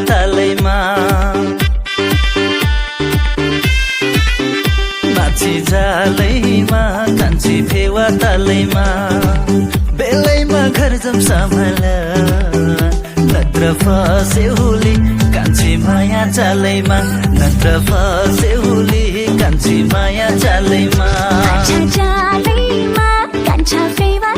तालैमा नाची जालैमा कान्छी फेवा तालैमा बेलैमा घर जाऊँ सम्हाल नत्र फसेउली कान्छी माया चालैमा नत्र फसेउली कान्छी माया चालैमा कान्छा चालैमा कान्छा फेवा